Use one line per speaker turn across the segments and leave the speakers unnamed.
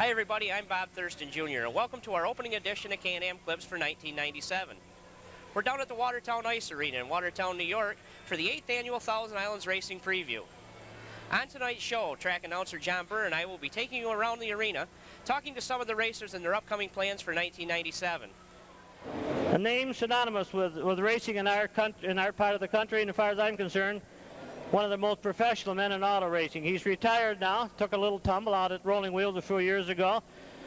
Hi everybody, I'm Bob Thurston Jr. and welcome to our opening edition of CanAm Clips for 1997. We're down at the Watertown Ice Arena in Watertown, New York for the 8th annual Thousand Islands Racing Preview. On tonight's show, track announcer John Burr and I will be taking you around the arena, talking to some of the racers and their upcoming plans for 1997.
A name synonymous with racing in our part of the country, and as far as I'm concerned, one of the most professional men in auto racing. He's retired now, took a little tumble out at Rolling Wheels a few years ago.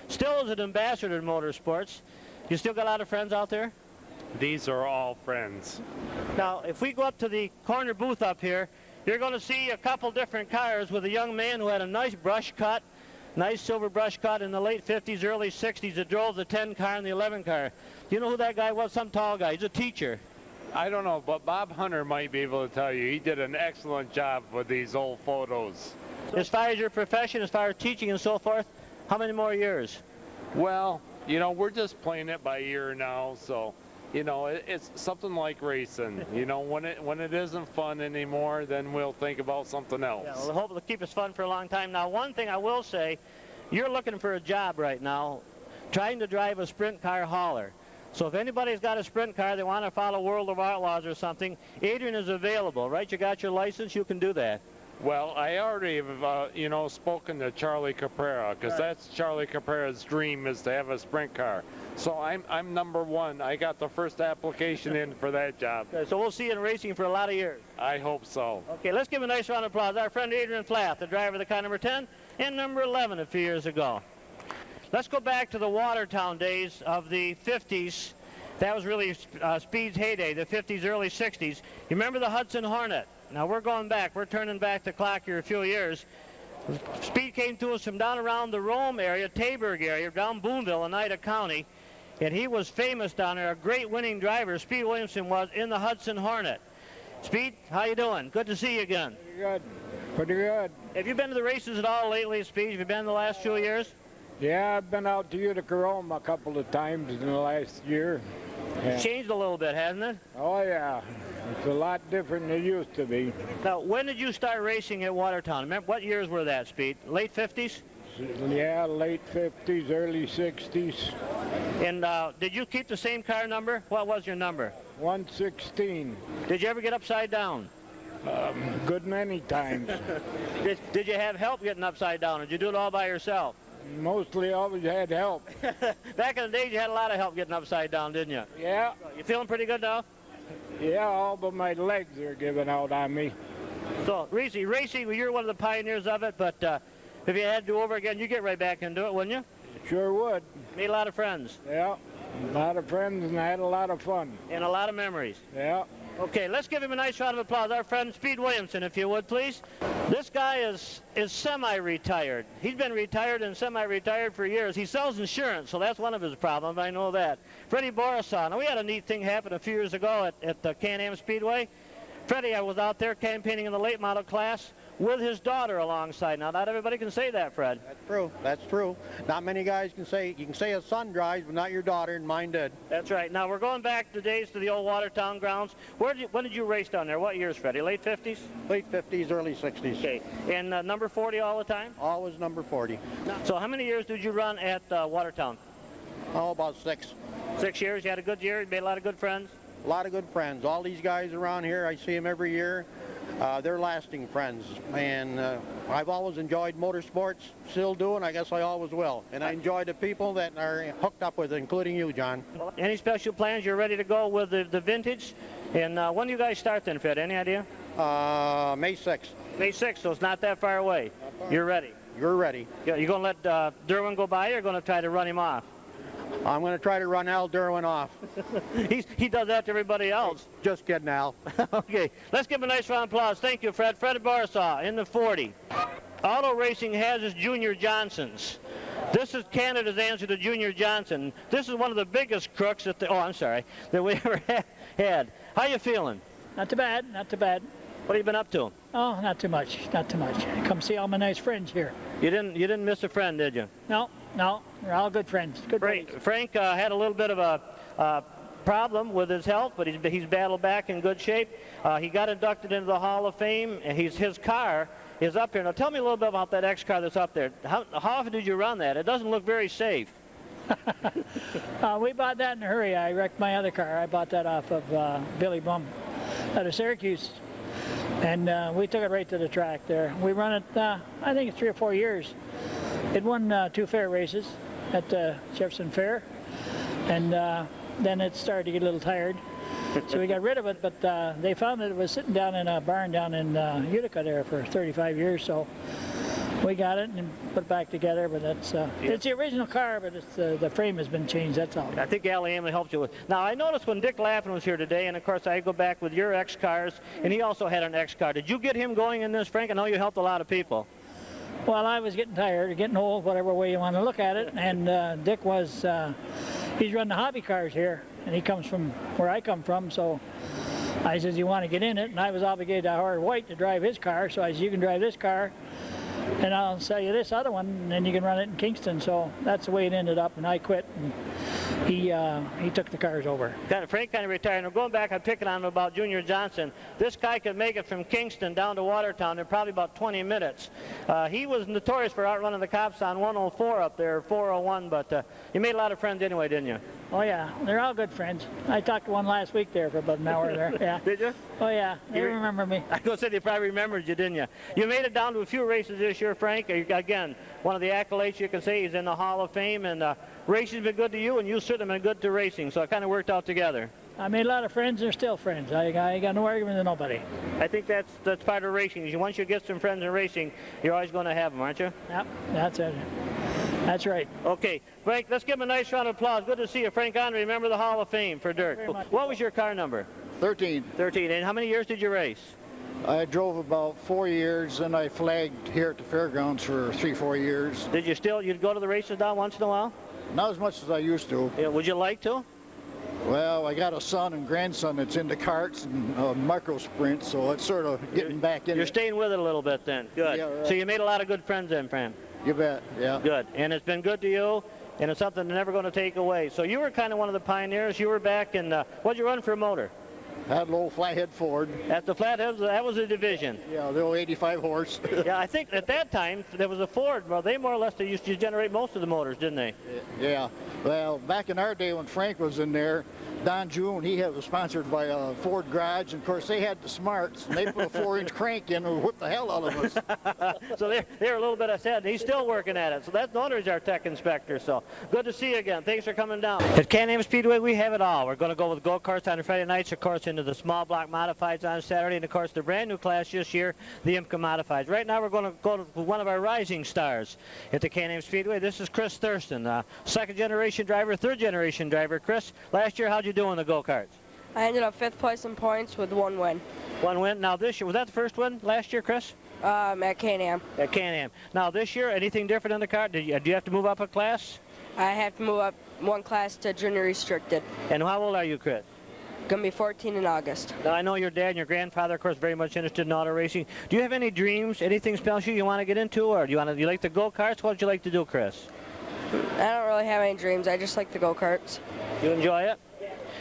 Still is an ambassador in motorsports. You still got a lot of friends out there?
These are all friends.
Now, if we go up to the corner booth up here, you're going to see a couple different cars with a young man who had a nice brush cut, nice silver brush cut in the late 50s, early 60s that drove the 10 car and the 11 car. Do you know who that guy was? Some tall guy. He's a teacher.
I don't know, but Bob Hunter might be able to tell you. He did an excellent job with these old photos.
As far as your profession, as far as teaching and so forth, how many more years?
Well, you know, we're just playing it by ear now, so, you know, it's something like racing. You know, when it isn't fun anymore, then we'll think about something else.
Yeah, well, I hope it'll keep us fun for a long time. Now, one thing I will say, you're looking for a job right now, trying to drive a sprint car hauler. So if anybody's got a sprint car, they want to follow World of Outlaws or something, Adrian is available, right? You got your license, you can do that.
Well, I already have, you know, spoken to Charlie Caprera, because that's Charlie Caprera's dream, is to have a sprint car. So I'm number one. I got the first application in for that job.
Okay, so we'll see you in racing for a lot of years.
I hope so.
Okay, let's give a nice round of applause. Our friend Adrian Flath, the driver of the car number 10 and number 11 a few years ago. Let's go back to the Watertown days of the 50s. That was really Speed's heyday, the 50s, early 60s. You remember the Hudson Hornet? Now we're going back. We're turning back the clock here a few years. Speed came to us from down around the Rome area, Taberg area, down Boonville, Oneida County. And he was famous down there, a great winning driver. Speed Williamson was in the Hudson Hornet. Speed, how you doing? Good to see you again.
Pretty good. Pretty good.
Have you been to the races at all lately, Speed? Have you been the last few years?
Yeah, I've been out to Utica Rome a couple of times in the last year.
It's changed a little bit, hasn't it?
Oh, yeah. It's a lot different than it used to be.
Now, when did you start racing at Watertown? Remember, what years were that, Speed? Late 50s?
Yeah, late 50s, early 60s.
And did you keep the same car number? What was your number?
116.
Did you ever get upside down?
Good many times.
Did you have help getting upside down, or did you do it all by yourself?
Mostly always had help.
Back in the days, you had a lot of help getting upside down, didn't you?
Yeah.
You feeling pretty good now?
Yeah, all but my legs are giving out on me.
So, racing, well, you're one of the pioneers of it, but if you had to do over again, you'd get right back into it, wouldn't you?
Sure would.
Made a lot of friends.
Yeah, a lot of friends, and I had a lot of fun.
And a lot of memories.
Yeah.
Okay, let's give him a nice round of applause. Our friend Speed Williamson, if you would, please. This guy is semi-retired. He's been retired and semi-retired for years. He sells insurance, so that's one of his problems. I know that. Freddie Borisaw. Now, we had a neat thing happen a few years ago at the CanAm Speedway. Freddie, I was out there campaigning in the late model class with his daughter alongside. Now, not everybody can say that, Fred.
That's true. That's true. Not many guys can say, you can say a son drives, but not your daughter, and mine did.
That's right. Now, we're going back to the old Watertown grounds. When did you race down there? What years, Freddie? Late 50s?
Late 50s, early 60s.
Okay. And number 40 all the time?
Always number 40.
So how many years did you run at Watertown?
Oh, about 6.
6 years. You had a good year? You made a lot of good friends?
A lot of good friends. All these guys around here, I see them every year. They're lasting friends, and I've always enjoyed motorsports, still do, and I guess I always will. And I enjoy the people that are hooked up with it, including you, John.
Any special plans? You're ready to go with the vintage? And when do you guys start then, Fred? Any idea?
May 6th.
May 6th, so it's not that far away. You're ready?
You're ready.
Yeah, you going to let Derwin go by, or going to try to run him off?
I'm going to try to run Al Derwin off.
He does that to everybody else.
Just kidding, Al.
Okay, let's give him a nice round of applause. Thank you, Fred. Fred Borisaw in the 40. Auto racing has its Junior Johnsons. This is Canada's answer to Junior Johnson. This is one of the biggest crooks that we ever had. How you feeling?
Not too bad, not too bad.
What have you been up to?
Oh, not too much, not too much. Come see all my nice friends here.
You didn't miss a friend, did you?
No, we're all good friends. Good buddies.
Frank had a little bit of a problem with his health, but he's battled back in good shape. He got inducted into the Hall of Fame, and his car is up here. Now tell me a little bit about that X car that's up there. How often did you run that? It doesn't look very safe.
We bought that in a hurry. I wrecked my other car. I bought that off of Billy Bum out of Syracuse. And we took it right to the track there. We run it, I think it's 3 or 4 years. It won 2 fair races at the Jefferson Fair. And then it started to get a little tired. So we got rid of it, but they found that it was sitting down in a barn down in Utica there for 35 years. So we got it and put it back together, but that's it's the original car, but it's the frame has been changed, that's all.
I think Allie Emily helped you with. Now I noticed when Dick Laffin was here today, and of course I go back with your X cars, and he also had an X car. Did you get him going in this, Frank? I know you helped a lot of people.
Well, I was getting tired, getting old, whatever way you want to look at it, and Dick was, he's running the hobby cars here, and he comes from where I come from, so I says, you want to get in it? And I was obligated to hire White to drive his car, so I said, you can drive this car, and I'll sell you this other one, and then you can run it in Kingston. So that's the way it ended up, and I quit, and he took the cars over.
Frank kind of retired. Now going back, I'm picking on him about Junior Johnson. This guy could make it from Kingston down to Watertown in probably about 20 minutes. He was notorious for outrunning the cops on 104 up there, 401, but you made a lot of friends anyway, didn't you?
Oh yeah, they're all good friends. I talked to one last week there for about an hour there. Yeah.
Did you?
Oh yeah, they remember me.
I was going to say they probably remembered you, didn't you? You made it down to a few races this year, Frank. Again, one of the accolades you can say, he's in the Hall of Fame, and racing's been good to you, and you certainly been good to racing, so it kind of worked out together.
I made a lot of friends. They're still friends. I got no argument with nobody.
I think that's part of racing. Once you get some friends in racing, you're always going to have them, aren't you?
Yep, that's it. That's right.
Okay, Frank, let's give him a nice round of applause. Good to see you, Frank Andre, member of the Hall of Fame for dirt. What was your car number?
13.
13. And how many years did you race?
I drove about 4 years, and I flagged here at the fairgrounds for 3-4 years.
Did you'd go to the races down once in a while?
Not as much as I used to.
Yeah, would you like to?
Well, I got a son and grandson that's into karts and micro sprints, so it's sort of getting back in.
You're staying with it a little bit then. Good. Yeah, right. So you made a lot of good friends then, Fran.
You bet, yeah.
Good. And it's been good to you, and it's something they're never going to take away. So you were kind of one of the pioneers. You were back in, what'd you run for a motor?
I had an old flathead Ford.
At the flathead, that was a division.
Yeah, the old 85 horse.
Yeah, I think at that time there was a Ford. Well, they more or less used to generate most of the motors, didn't they?
Yeah. Well, back in our day when Frank was in there, Don June, he was sponsored by a Ford Garage, and of course they had the smarts, and they put a 4-inch crank in and whipped the hell out of us.
So they're a little bit upset, and he's still working at it. So that owner is our tech inspector. So good to see you again. Thanks for coming down. At CanAm Speedway, we have it all. We're going to go with go-karts on Friday nights, of course, into the small block modifieds on Saturday, and of course the brand new class this year, the IMCA modifieds. Right now we're going to go to one of our rising stars at the CanAm Speedway. This is Chris Thurston, second generation driver, third generation driver. Chris, last year how'd you do in the go-karts?
I ended up 5th place in points with 1 win.
1 win. Now this year, was that the first win last year, Chris?
At CanAm.
At CanAm. Now this year, anything different in the car? Do you have to move up a class?
I have to move up 1 class to junior restricted.
And how old are you, Chris?
Gonna be 14 in August.
Now I know your dad and your grandfather, of course, very much interested in auto racing. Do you have any dreams, anything special you want to get into, or do you like the go-karts? What would you like to do, Chris?
I don't really have any dreams. I just like the go-karts.
You enjoy it?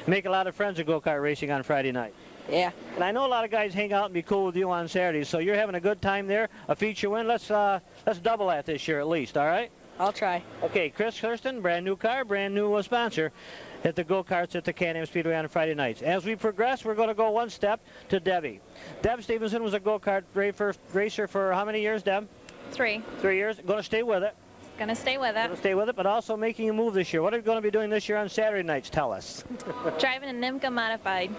Make a lot of friends at go-kart racing on Friday night.
Yeah.
And I know a lot of guys hang out and be cool with you on Saturdays, so you're having a good time there, a feature win. Let's double that this year at least, all right?
I'll try.
Okay, Chris Thurston, brand new car, brand new sponsor at the go-karts at the CanAm Speedway on Friday nights. As we progress, we're going to go one step to Debbie. Deb Stevenson was a go-kart racer for how many years, Deb?
3.
3 years. Going to stay with it.
Going to stay with it.
Going to stay with it, but also making a move this year. What are you going to be doing this year on Saturday nights? Tell us.
Driving an IMCA modified.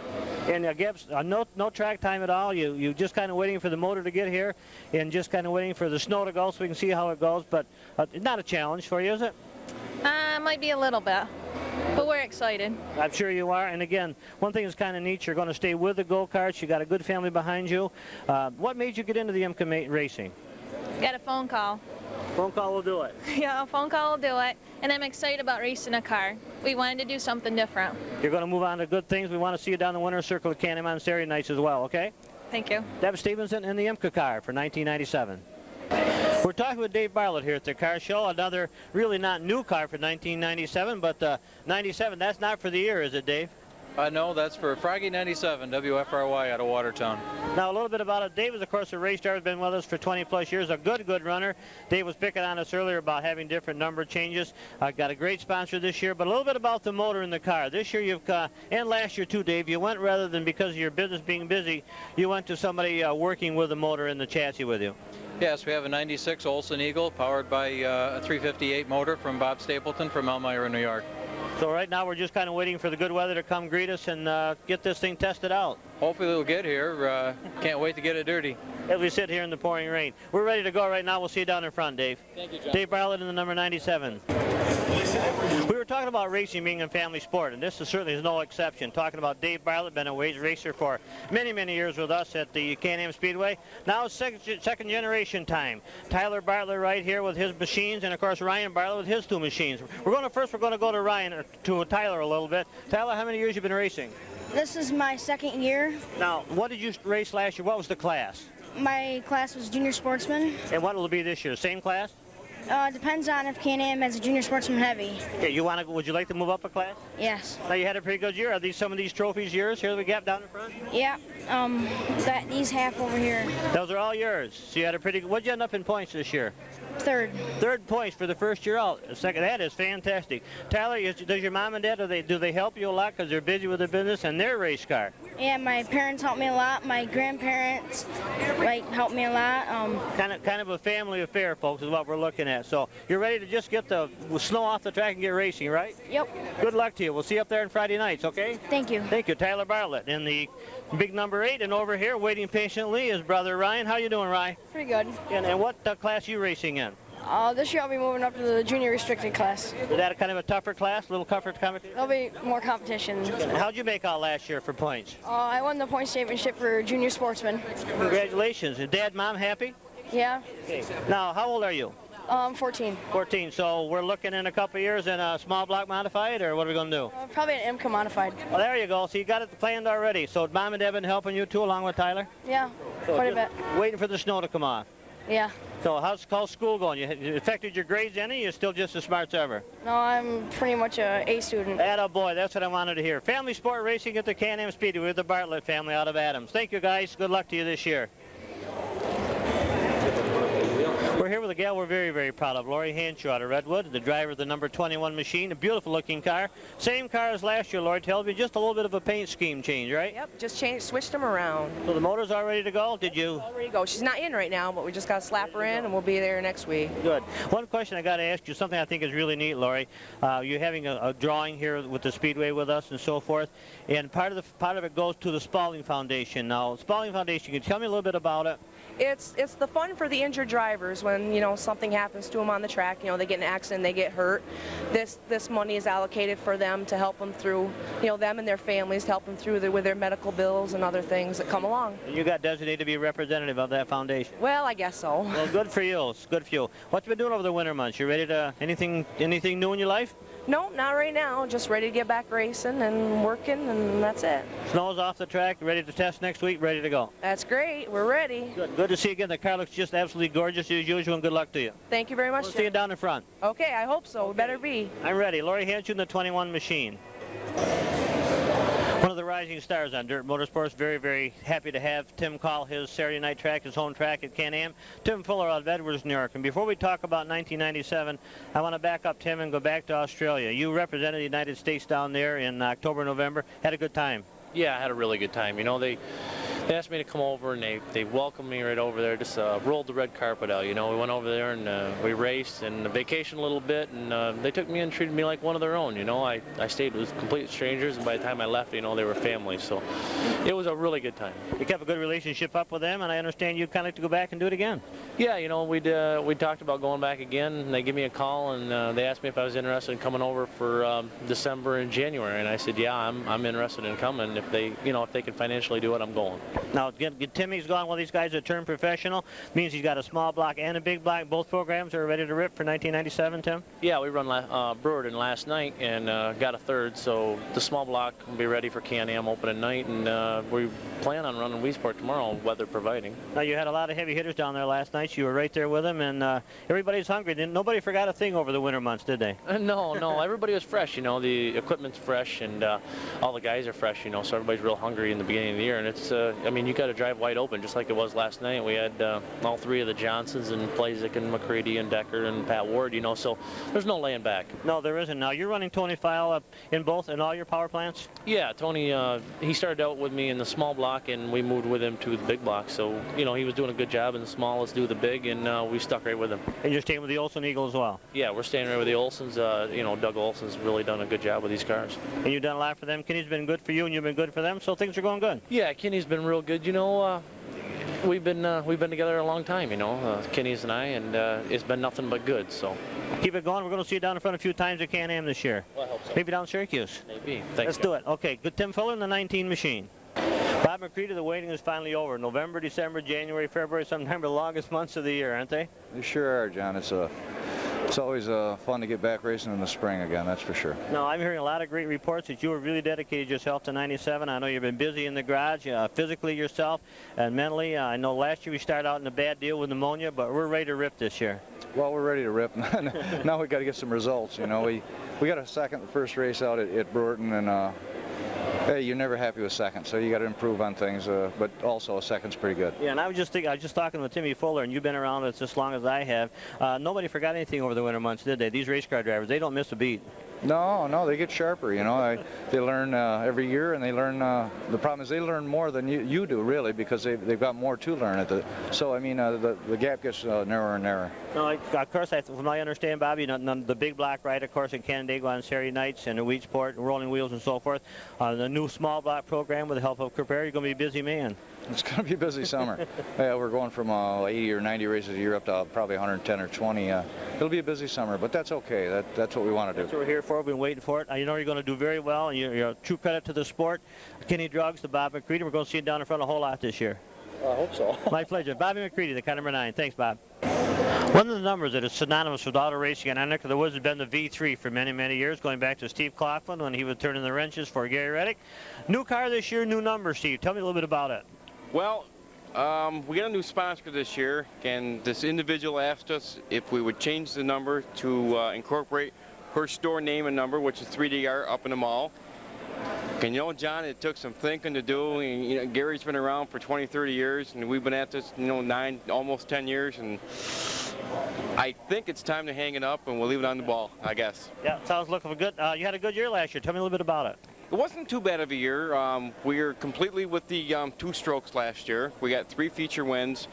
And Gibbs, no track time at all. You just kind of waiting for the motor to get here and just kind of waiting for the snow to go so we can see how it goes. But not a challenge for you, is it?
Might be a little bit, but we're excited.
I'm sure you are. And again, one thing that's kind of neat, you're going to stay with the go-karts. You got a good family behind you. What made you get into the IMCA racing?
Got a phone call.
Phone call will do it.
Yeah, a phone call will do it. And I'm excited about racing a car. We wanted to do something different.
You're going to move on to good things. We want to see you down the winner's circle at CanAm on Saturday nights as well, okay?
Thank you.
Deb Stevenson in the IMCA car for 1997. We're talking with Dave Bartlett here at the car show. Another really not new car for 1997, but 97, that's not for the year, is it, Dave?
No, that's for Froggy 97, WFRY out of Watertown.
Now, a little bit about it. Dave is, of course, a race driver, has been with us for 20-plus years, a good runner. Dave was picking on us earlier about having different number changes. Got a great sponsor this year, but a little bit about the motor in the car. This year you've, and last year too, Dave, you went rather than because of your business being busy, you went to somebody working with the motor in the chassis with you.
Yes, we have a 96 Olsen Eagle powered by a 358 motor from Bob Stapleton from Elmira, New York.
So right now we're just kind of waiting for the good weather to come greet us and get this thing tested out.
Hopefully it'll get here. Can't wait to get it dirty.
As we sit here in the pouring rain. We're ready to go right now. We'll see you down in front, Dave.
Thank you, John.
Dave Bartlett in the number 97. We were talking about racing being a family sport, and this is certainly no exception. Talking about Dave Bartlett, been a racer for many years with us at the CanAm Speedway. Now it's second generation time. Tyler Bartlett right here with his machines, and of course Ryan Bartlett with his two machines. We're going to go to Ryan, to Tyler a little bit. Tyler, how many years you been racing?
This is my second year.
Now, what did you race last year? What was the class?
My class was junior sportsman.
And what will it be this year? Same class?
Depends on if CanAm has a junior sportsman heavy.
Okay, would you like to move up a class?
Yes.
Now you had a pretty good year. Are some of these trophies yours here that we got down in front?
Yeah. These half over here.
Those are all yours. So you had a pretty good. What'd you end up in points this year?
Third.
Third points for the first year out. Second, that is fantastic. Tyler, does your mom and dad, do they help you a lot because they're busy with their business and their race car?
Yeah, my parents help me a lot. My grandparents help me a lot.
Kind of a family affair, folks, is what we're looking at. So you're ready to just get the snow off the track and get racing, right?
Yep.
Good luck to you. We'll see you up there on Friday nights, okay?
Thank you.
Thank you, Tyler Bartlett in the big number 8, and over here waiting patiently is brother Ryan. How you doing, Ryan?
Pretty good.
And what class are you racing in?
This year I'll be moving up to the junior restricted class.
Is that a kind of a tougher class, a little tougher competition?
There'll be more competition.
How'd you make out last year for points?
I won the points championship for junior sportsmen.
Congratulations. Is Dad, Mom happy?
Yeah.
Okay. Now, how old are you?
14.
14. So we're looking in a couple of years in a small block modified, or what are we going to do?
Probably an IMCA modified.
Well, there you go. So you got it planned already. So Mom and Dad been helping you too, along with Tyler?
Yeah,
so
quite a bit.
Waiting for the snow to come off.
Yeah.
So how's school going? You affected your grades any? You're still just as smart as ever?
No, I'm pretty much a A student.
Attaboy, that's what I wanted to hear. Family sport racing at the CanAm Speedway with the Bartlett family out of Adams. Thank you, guys. Good luck to you this year. We're here with a gal we're very proud of, Lori Hanshaw out of Redwood, the driver of the number 21 machine, a beautiful looking car. Same car as last year, Lori, tells me just a little bit of a paint scheme change, right?
Yep, just switched them around.
So the motor's all ready to go? Did you?
All ready to go. She's not in right now, but we just got to slap her in and we'll be there next week.
Good. One question I got to ask you, something I think is really neat, Lori. You're having a drawing here with the Speedway with us and so forth, and part of it goes to the Spalding Foundation. Now, Spalding Foundation, can you tell me a little bit about it?
It's the fun for the injured drivers when, you know, something happens to them on the track, you know, they get in an accident, they get hurt. This money is allocated for them to help them through, you know, them and their families, to help them through with their medical bills and other things that come along.
You got designated to be a representative of that foundation?
Well, I guess so.
Well, good for you. It's good for you. What you been doing over the winter months? You ready to, anything new in your life?
No, not right now. Just ready to get back racing and working, and that's it.
Snow's off the track, ready to test next week, ready to go.
That's great. We're ready.
Good to see you again. The car looks just absolutely gorgeous as usual, and good luck to you.
Thank you very much.
We'll see you down in front.
Okay, I hope so. Better be.
I'm ready. Lori Hanshaw in the 21 machine. One of the rising stars on Dirt Motorsports. Very happy to have Tim call his Saturday night track, his home track at CanAm. Tim Fuller out of Edwards, New York. And before we talk about 1997, I want to back up, Tim, and go back to Australia. You represented the United States down there in October, November. Had a good time.
Yeah, I had a really good time. You know, they asked me to come over, and they welcomed me right over there. Just rolled the red carpet out. You know, we went over there and we raced and vacationed a little bit, and they took me and treated me like one of their own. You know, I stayed with complete strangers, and by the time I left, you know, they were family. So it was a really good time.
You kept a good relationship up with them, and I understand you'd kind of like to go back and do it again.
Yeah, you know, we talked about going back again, and they gave me a call, and they asked me if I was interested in coming over for December and January, and I said, yeah, I'm interested in coming. If they can financially do it, I'm going.
Now, Timmy's gone. Well, these guys have turned professional. Means he's got a small block and a big block. Both programs are ready to rip for 1997, Tim?
Yeah, we run Brewerton last night and got a third, so the small block will be ready for CanAm opening night, and we plan on running Weesport tomorrow, weather providing.
Now, you had a lot of heavy hitters down there last night. So you were right there with them, and everybody's hungry. Nobody forgot a thing over the winter months, did they?
No, everybody was fresh. You know, the equipment's fresh, and all the guys are fresh. You know, so everybody's real hungry in the beginning of the year, and it's I mean, you got to drive wide open, just like it was last night. We had all three of the Johnsons and Plazik and McCready and Decker and Pat Ward, you know, so there's no laying back.
No, there isn't. Now, you're running Tony File up in all your power plants?
Yeah, Tony, he started out with me in the small block, and we moved with him to the big block. So, you know, he was doing a good job in the small. Let's do the big, and we stuck right with him.
And you're staying with the Olsen Eagle as well?
Yeah, we're staying right with the Olsons. You know, Doug Olson's really done a good job with these cars.
And you've done a lot for them. Kenny's been good for you, and you've been good for them, so things are going good.
Yeah, Kenny's been real good. You know, we've been together a long time, you know, Kenny's and I, and it's been nothing but good. So
keep it going. We're going to see you down in front a few times at CanAm this year.
Well, I hope so.
Maybe down Syracuse.
Maybe. Thanks.
Let's do it. Okay. Good. Tim Fuller in the 19 machine. Bob McCready, the waiting is finally over. November, December, January, February, sometimes the longest months of the year, aren't they?
They sure are, John. It's always fun to get back racing in the spring again, that's for sure.
No, I'm hearing a lot of great reports that you have really dedicated yourself to 97. I know you've been busy in the garage, physically yourself and mentally. I know last year we started out in a bad deal with pneumonia, but we're ready to rip this year.
Well, we're ready to rip. Now we got to get some results. You know, we got a second the first race out at Brewerton, and hey, you're never happy with second, so you got to improve on things. But also a second's pretty good.
Yeah, and I was just talking with Timmy Fuller, and you've been around us as long as I have. Nobody forgot anything over the winter months, did they? These race car drivers, they don't miss a beat.
No, they get sharper. You know, they learn every year, and they learn. The problem is they learn more than you do, really, because they've got more to learn. So I mean, the gap gets narrower and narrower.
No, of course, from what I understand, Bobby, the big block ride, of course, in Canandaigua on Saturday nights, and the Weedsport, rolling wheels, and so forth. The new small block program with the help of Caprera, you're going to be a busy man.
It's going to be a busy summer. Yeah, we're going from 80 or 90 races a year up to probably 110 or 20. It'll be a busy summer, but that's okay. That's what we want to do.
That's what we're here for. We've been waiting for it. You know you're going to do very well, and you're a true credit to the sport. Kenny Druggs, to Bob McCready. We're going to see you down in front a whole lot this year.
I hope so.
My pleasure. Bobby McCready, the car number 9. Thanks, Bob. One of the numbers that is synonymous with auto racing in our neck of the woods has been the V3 for many, many years, going back to Steve Coughlin when he was turning the wrenches for Gary Reddick. New car this year, new number, Steve. Tell me a little bit about it.
Well, we got a new sponsor this year, and this individual asked us if we would change the number to incorporate her store name and number, which is 3DR up in the mall. And you know, John, it took some thinking to do. And, you know, Gary's been around for 20, 30 years, and we've been at this, you know, almost 10 years, and I think it's time to hang it up, and we'll leave it on the ball, I guess.
Yeah, sounds looking good. You had a good year last year. Tell me a little bit about it.
It wasn't too bad of a year. We were completely with the 2 strokes last year. We got 3 feature wins.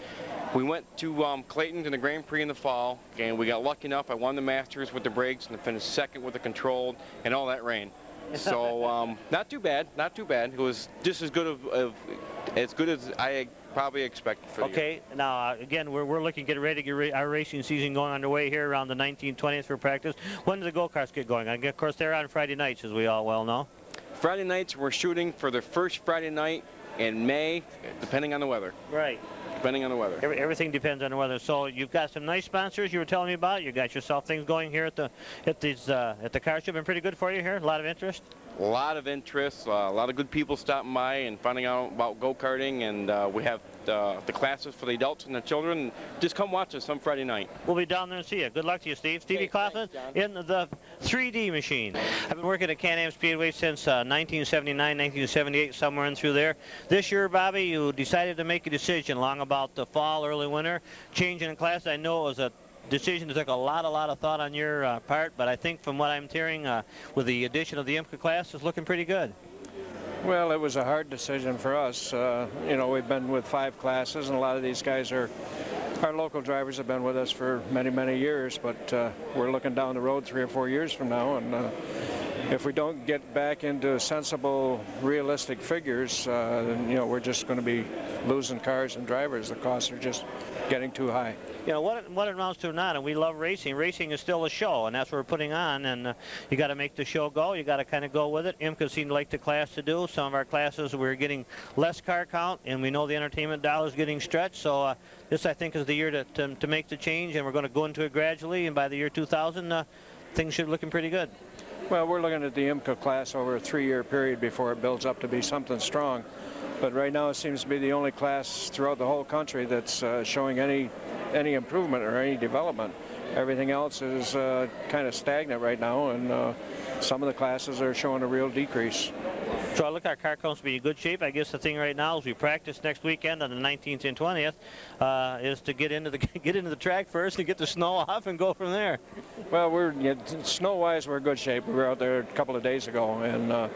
We went to Clayton to the Grand Prix in the fall, and we got lucky enough. I won the Masters with the brakes and finished second with the controlled and all that rain. So not too bad, not too bad. It was just as good as I probably expected for the year.
Okay, now again, we're looking to get ready to get our racing season going underway here around the 1920th for practice. When do the go-karts get going? Of course, they're on Friday nights, as we all well know.
Friday nights, we're shooting for the first Friday night in May, depending on the weather.
Right.
Depending on the weather.
Everything depends on the weather. So you've got some nice sponsors you were telling me about. You got yourself things going here at the car show. Been pretty good for you here. A lot of interest.
A lot of interest. A lot of good people stopping by and finding out about go-karting, and we have the classes for the adults and the children. Just come watch us some Friday night.
We'll be down there and see you. Good luck to you, Steve. Stevie Coughlin in the 3D machine. I've been working at CanAm Speedway since 1979, 1978, somewhere in through there. This year, Bobby, you decided to make a decision long about the fall, early winter, changing in class. I know it was a decision that took a lot of thought on your part, but I think from what I'm hearing with the addition of the IMCA class, it's looking pretty good.
Well, it was a hard decision for us. You know, we've been with 5 classes, and a lot of these guys are our local drivers have been with us for many, many years, but we're looking down the road 3 or 4 years from now, and if we don't get back into sensible, realistic figures, then, you know, we're just going to be losing cars and drivers. The costs are just getting too high.
You know, what it amounts to or not, and we love racing. Racing is still a show, and that's what we're putting on, and you got to make the show go. You got to kind of go with it. IMCA seemed like the class to do. Some of our classes, we're getting less car count, and we know the entertainment dollar is getting stretched, so this, I think, is the year to make the change, and we're going to go into it gradually, and by the year 2000, things should be looking pretty good.
Well, we're looking at the IMCA class over a 3-year period before it builds up to be something strong. But right now it seems to be the only class throughout the whole country that's showing any improvement or any development. Everything else is kind of stagnant right now, and some of the classes are showing a real decrease.
So I look, our car counts to be in good shape. I guess the thing right now is we practice next weekend on the 19th and 20th is to get into the track first and get the snow off and go from there.
Well, snow-wise, we're in good shape. We were out there a couple of days ago, and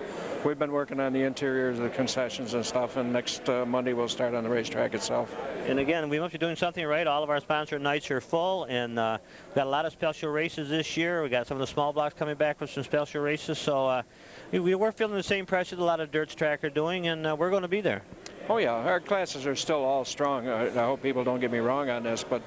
we've been working on the interiors of the concessions and stuff, and next Monday we'll start on the racetrack itself.
And again, we must be doing something right. All of our sponsor nights are full, and we've got a lot of special races this year. We got some of the small blocks coming back with some special races, so we're feeling the same pressure that a lot of dirts track are doing, and we're going to be there.
Oh yeah, our classes are still all strong. I hope people don't get me wrong on this, but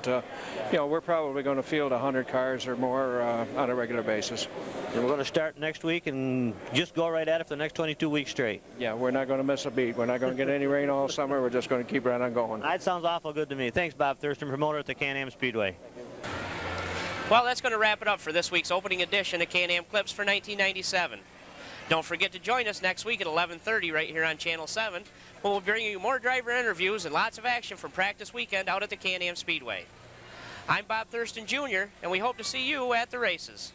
you know, we're probably going to field 100 cars or more on a regular basis.
And we're going to start next week and just go right at it for the next 22 weeks straight.
Yeah, we're not going to miss a beat. We're not going to get any rain all summer. We're just going to keep right on going.
That sounds awful good to me. Thanks, Bob Thurston, promoter at the CanAm Speedway.
Well, that's going to wrap it up for this week's opening edition of CanAm Clips for 1997. Don't forget to join us next week at 11:30 right here on Channel 7, where we'll bring you more driver interviews and lots of action from practice weekend out at the CanAm Speedway. I'm Bob Thurston Jr., and we hope to see you at the races.